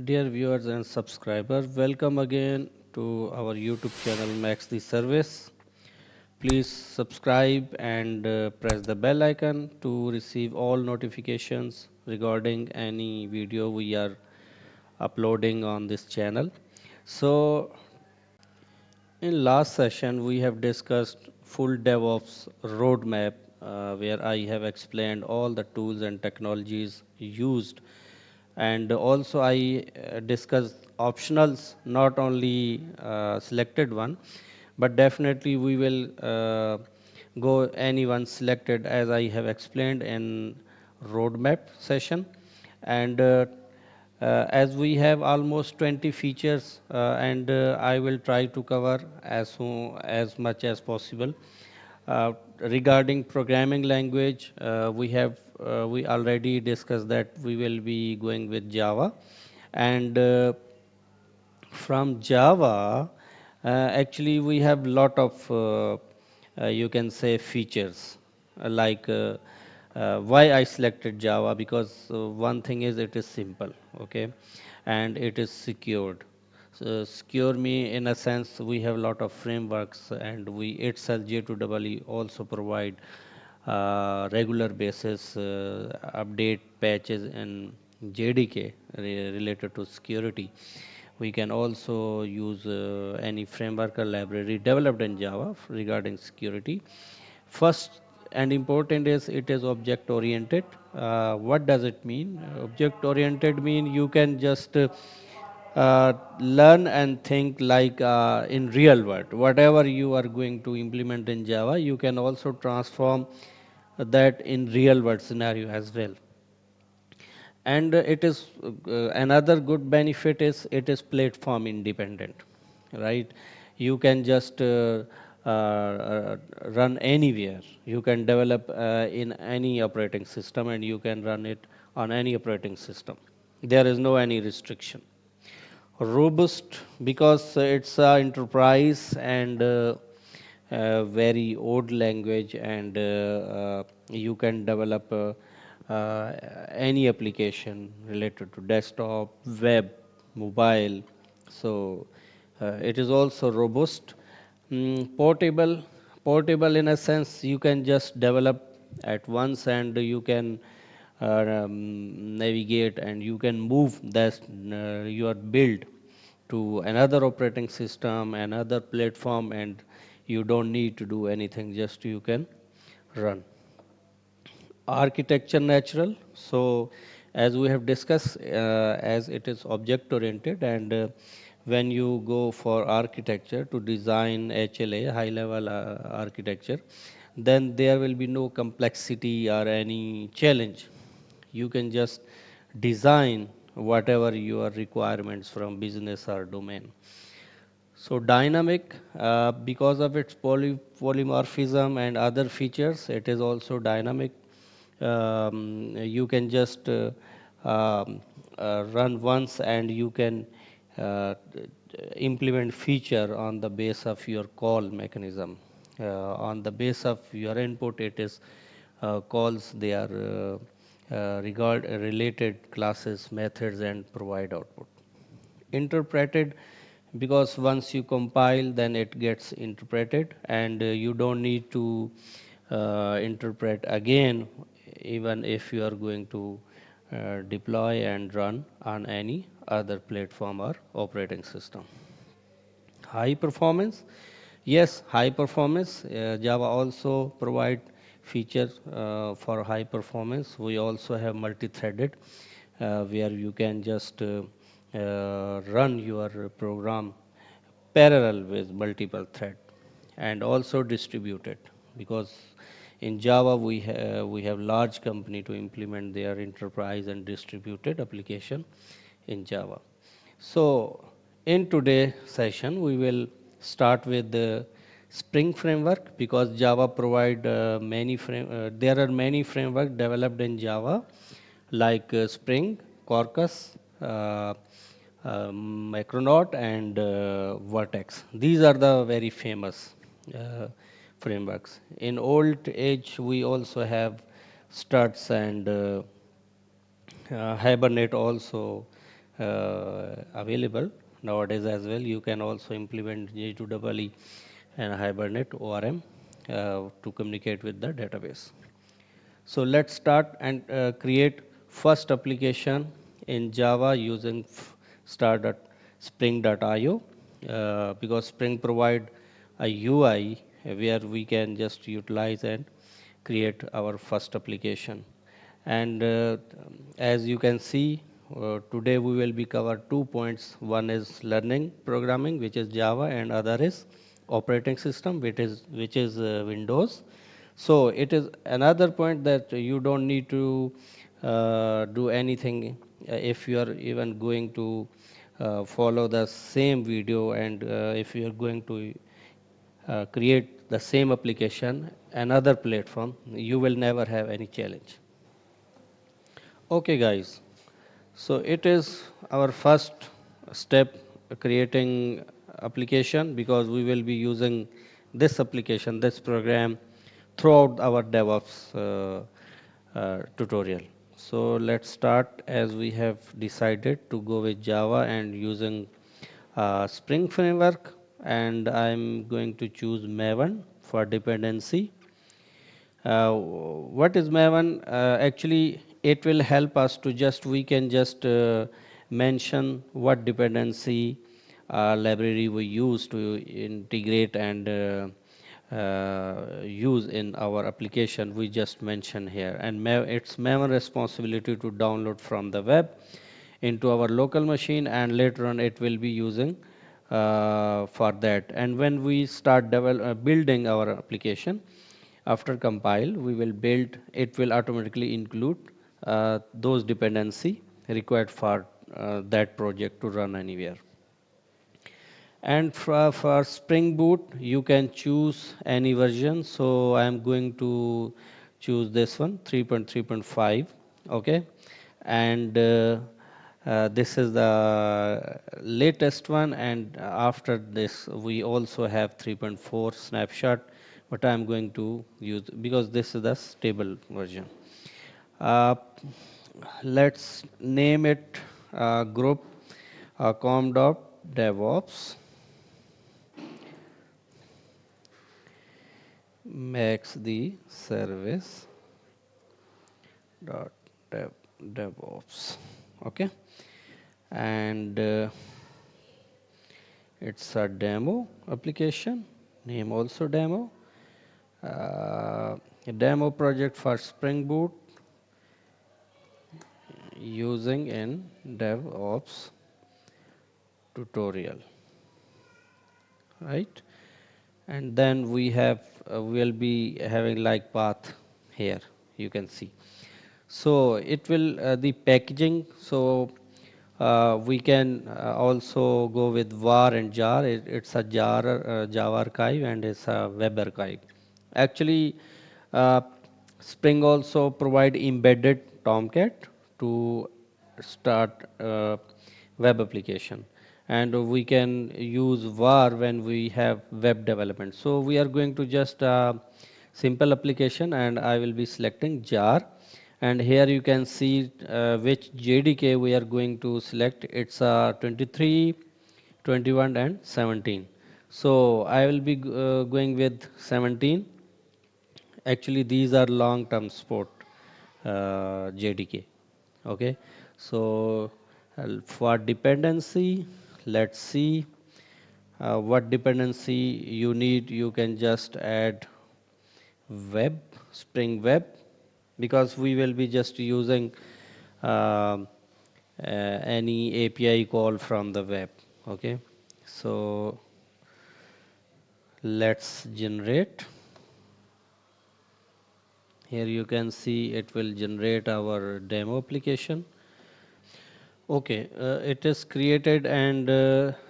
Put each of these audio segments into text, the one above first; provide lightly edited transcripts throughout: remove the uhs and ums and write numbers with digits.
Dear viewers and subscribers, welcome again to our YouTube channel Max the Service. Please subscribe and press the bell icon to receive all notifications regarding any video we are uploading on this channel. So, in last session, we have discussed full DevOps roadmap where I have explained all the tools and technologies used and also I discussed optionals, not only selected one, but definitely we will go anyone selected as I have explained in roadmap session. And as we have almost 20 features and I will try to cover as much as possible. Regarding programming language, we already discussed that we will be going with Java, and from Java, actually we have lot of you can say features like why I selected Java because one thing is it is simple, okay, and it is secured. So secure me in a sense we have a lot of frameworks and we itself J2EE also provide regular basis update patches in JDK related to security. We can also use any framework or library developed in Java regarding security. First and important is it is object oriented. What does it mean? Object oriented mean you can just learn and think like in real world. Whatever you are going to implement in Java, you can also transform that in real world scenario as well. And it is another good benefit is it is platform independent, right? You can just run anywhere. You can develop in any operating system and you can run it on any operating system. There is no any restriction. Robust because it's a enterprise and very old language and you can develop any application related to desktop, web, mobile. So it is also robust. Portable in a sense you can just develop at once and you can navigate and you can move that your build to another operating system, another platform, and you don't need to do anything, just you can run. Architecture natural. So, as we have discussed, as it is object oriented, and when you go for architecture to design HLA, high level architecture, then there will be no complexity or any challenge. You can just design whatever your requirements from business or domain. So dynamic, because of its polymorphism and other features, it is also dynamic. You can just run once and you can uh, implement feature on the base of your call mechanism. On the base of your input, it is calls they are regard related classes, methods, and provide output interpreted because once you compile then it gets interpreted and you don't need to interpret again even if you are going to deploy and run on any other platform or operating system. High performance, yes, high performance. Java also provide features for high performance. We also have multi-threaded where you can just run your program parallel with multiple thread and also distributed because in Java we have large company to implement their enterprise and distributed application in Java. So in today's session we will start with the Spring framework because Java provide there are many frameworks developed in Java like Spring, Quarkus, Micronaut, and Vertex. These are the very famous uh, frameworks. In old age, we also have Struts and Hibernate also. available nowadays as well. You can also implement J2EE and Hibernate ORM to communicate with the database. So let's start and create first application in Java using star.spring.io because Spring provide a UI where we can just utilize and create our first application. And as you can see, today we will be cover 2 points. One is learning programming, which is Java, and other is operating system, which is Windows. So it is another point that you don't need to do anything if you are even going to follow the same video, and if you are going to create the same application another platform, you will never have any challenge. Okay guys, so it is our first step, creating application, because we will be using this application, this program throughout our DevOps tutorial. So let's start, as we have decided to go with Java and using Spring framework, and I'm going to choose Maven for dependency. What is Maven? Actually, it will help us to just, we can just mention what dependency library we use to integrate and use in our application we just mentioned here. And it's Maven responsibility to download from the web into our local machine, and later on it will be using for that. And when we start building our application, after compile we will build, it will automatically include those dependency required for that project to run anywhere. And for Spring Boot, you can choose any version. So I am going to choose this one, 3.3.5. Okay. And this is the latest one. And after this, we also have 3.4 snapshot, but I'm going to use because this is the stable version. Uh, let's name it group com.devops makes the service dot devops. Okay, and it's a demo application, name also demo, a demo project for Spring Boot using in DevOps tutorial, right? And then we have we'll be having like path here, you can see. So it will the packaging. So we can also go with var and jar. It's a jar Java archive, and it's a web archive. Actually, uh, Spring also provide embedded Tomcat to start web application, and we can use var when we have web development. So we are going to just simple application, and I will be selecting jar. And here you can see which JDK we are going to select. It's 23, 21 and 17. So I will be going with 17. Actually these are long term support JDK. Okay, so for dependency, let's see what dependency you need. You can just add web, Spring Web, because we will be just using um, any API call from the web. Okay, so let's generate. Here you can see it will generate our demo application. Okay, it is created, and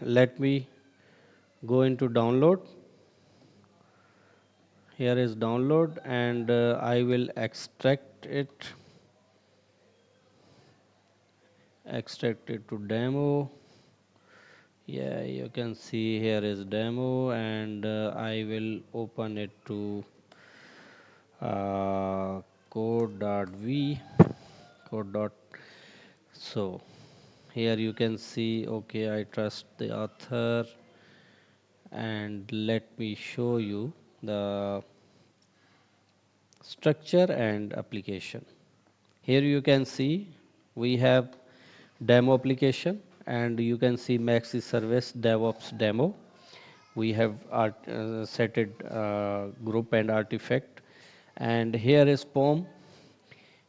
let me go into download. Here is download, and I will extract it to demo. Yeah, you can see here is demo, and I will open it to code.v code dot so. Here you can see, okay, I trust the author, and let me show you the structure and application. Here you can see we have demo application, and you can see Maxi service DevOps demo. We have set it group and artifact, and here is POM.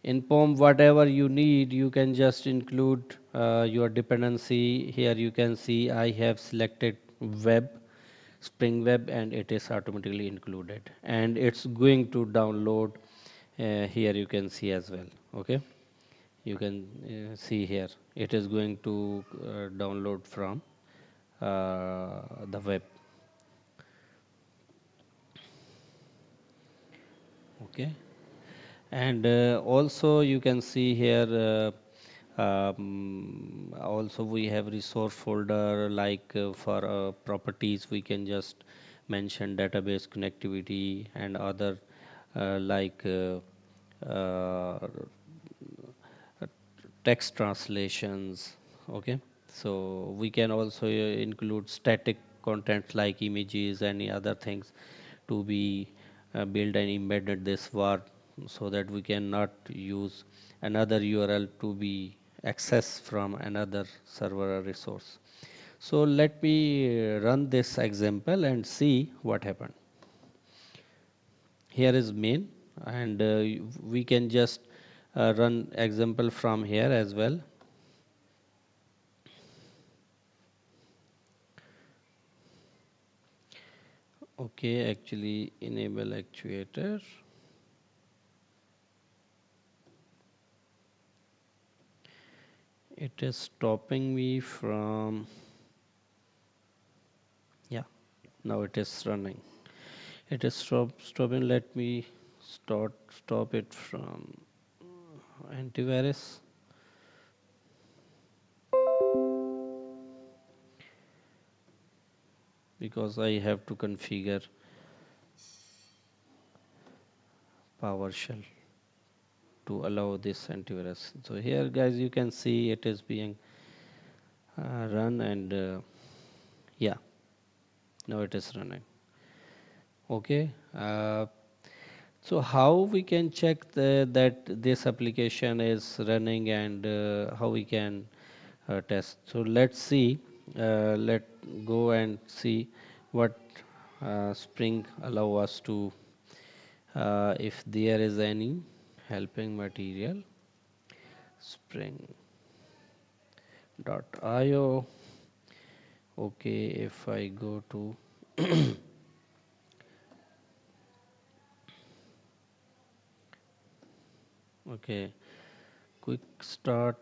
In POM, whatever you need, you can just include your dependency. Here you can see I have selected web, Spring Web, and it is automatically included. And it's going to download. Here you can see as well. Okay, you can see here it is going to download from the web. Okay, and also you can see here also we have resource folder, like for properties we can just mention database connectivity and other like text translations. Okay, so we can also include static content like images, any other things to be built and embedded this var, so that we cannot use another URL to be accessed from another server or resource. So let me run this example and see what happened. Here is main, and we can just run example from here as well. Okay, actually enable actuator. It is stopping me from, yeah, now it is running. It is stopping. Let me stop it from antivirus, because I have to configure PowerShell to allow this antivirus. So here guys you can see it is being run, and yeah, now it is running. Okay, so how we can check that this application is running, and how we can test? So let's see, let go and see what Spring allow us to, if there is any helping material, spring.io. Okay, if I go to okay, quick start.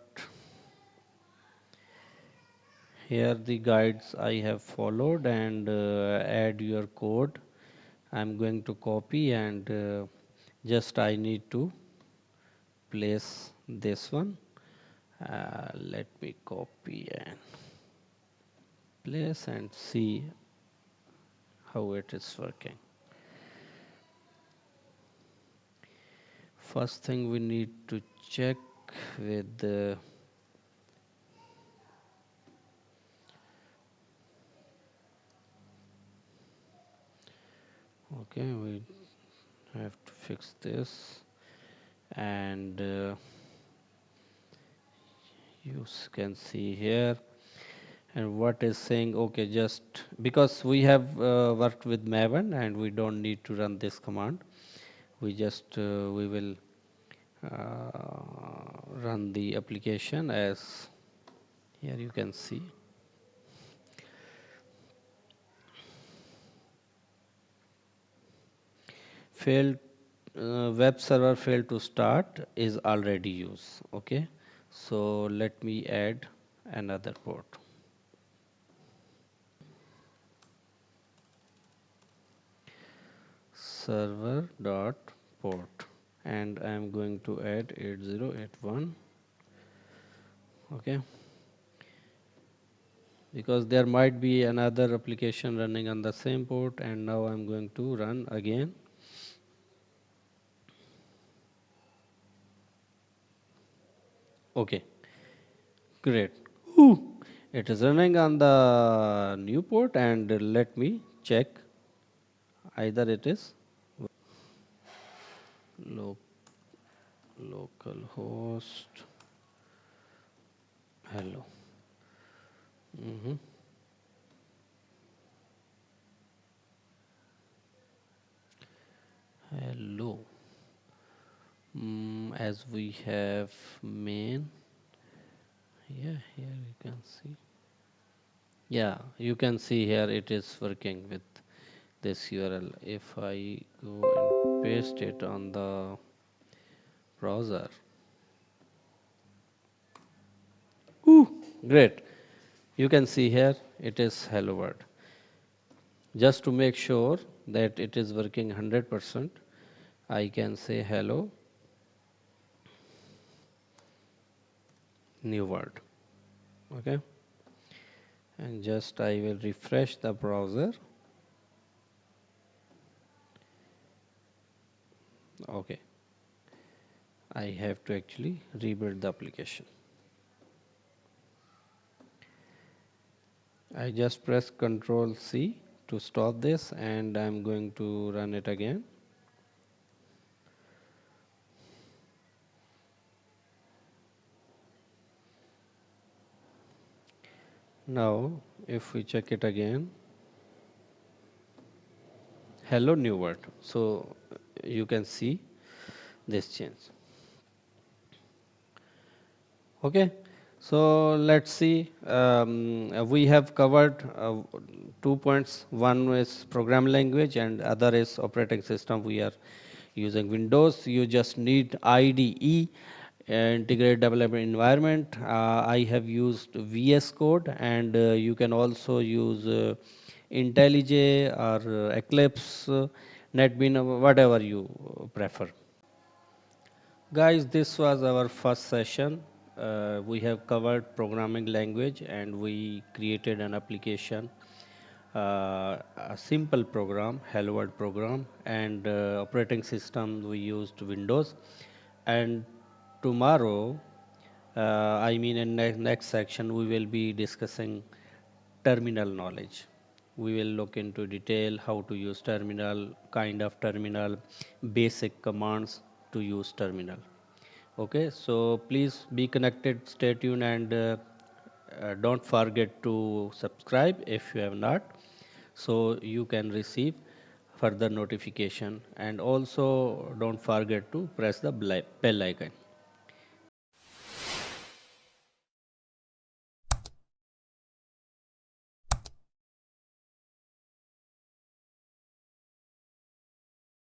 Here the guides I have followed, and add your code. I'm going to copy, and just I need to place this one. Let me copy and place and see how it is working. First thing we need to check with the, okay, we have to fix this, and you can see here, and what is saying, okay, just because we have worked with Maven and we don't need to run this command, we just we will run the application as here you can see. Failed, web server failed to start is already used. Okay, so let me add another port, server dot port, and I am going to add 8081. Okay, because there might be another application running on the same port, and now I'm going to run again. Okay, great. Ooh, it is running on the new port, and let me check. Either it is lo- local host. Hello. hmm Hello. As we have main, yeah, here you can see. Yeah, you can see here it is working with this URL. If I go and paste it on the browser, great. You can see here it is hello world. Just to make sure that it is working 100%, I can say hello new world. Okay, and just I will refresh the browser. Okay, I have to actually rebuild the application. I just press Ctrl C to stop this, and I'm going to run it again. Now, if we check it again, hello new world. So you can see this change. Okay, so let's see. We have covered 2 points. One is program language, and other is operating system. We are using Windows. You just need IDE, integrated development environment. I have used VS Code, and you can also use IntelliJ or Eclipse, NetBeans, whatever you prefer. Guys, this was our first session. We have covered programming language, and we created an application, a simple program, Hello World program, and operating system we used Windows. And tomorrow, I mean in next section, we will be discussing terminal knowledge. We will look into detail how to use terminal, kind of terminal, basic commands to use terminal. Okay, so please be connected, stay tuned, and don't forget to subscribe if you have not, so you can receive further notification. And also, don't forget to press the bell icon.